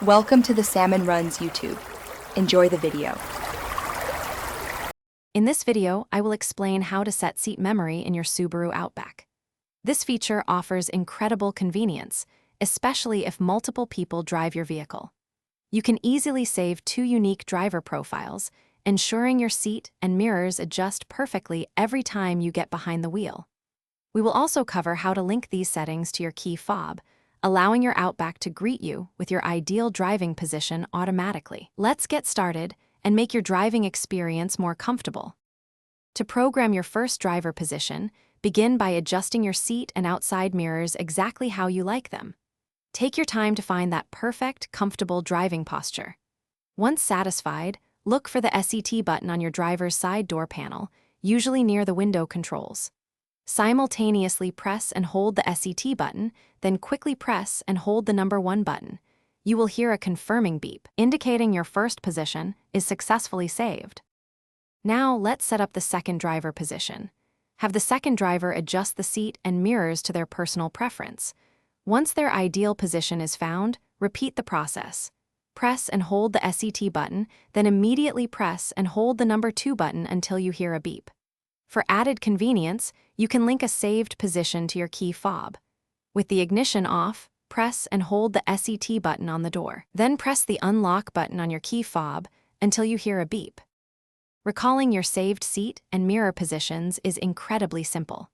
Welcome to the Salmon Runs YouTube. Enjoy the video. In this video, I will explain how to set seat memory in your Subaru Outback. This feature offers incredible convenience, especially if multiple people drive your vehicle. You can easily save two unique driver profiles, ensuring your seat and mirrors adjust perfectly every time you get behind the wheel. We will also cover how to link these settings to your key fob, allowing your Outback to greet you with your ideal driving position automatically. Let's get started and make your driving experience more comfortable. To program your first driver position, begin by adjusting your seat and outside mirrors exactly how you like them. Take your time to find that perfect, comfortable driving posture. Once satisfied, look for the SET button on your driver's side door panel, usually near the window controls. Simultaneously press and hold the SET button, then quickly press and hold the number 1 button. You will hear a confirming beep, indicating your first position is successfully saved. Now let's set up the second driver position. Have the second driver adjust the seat and mirrors to their personal preference. Once their ideal position is found, repeat the process. Press and hold the SET button, then immediately press and hold the number 2 button until you hear a beep. For added convenience, you can link a saved position to your key fob. With the ignition off, press and hold the SET button on the door. Then press the unlock button on your key fob until you hear a beep. Recalling your saved seat and mirror positions is incredibly simple.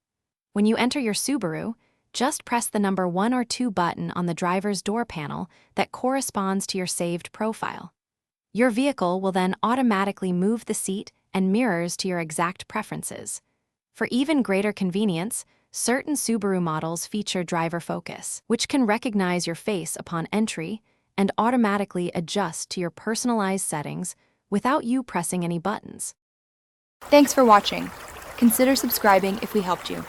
When you enter your Subaru, just press the number 1 or 2 button on the driver's door panel that corresponds to your saved profile. Your vehicle will then automatically move the seat and mirrors to your exact preferences. For even greater convenience, certain Subaru models feature driver focus, which can recognize your face upon entry and automatically adjust to your personalized settings without you pressing any buttons. Thanks for watching. Consider subscribing if we helped you.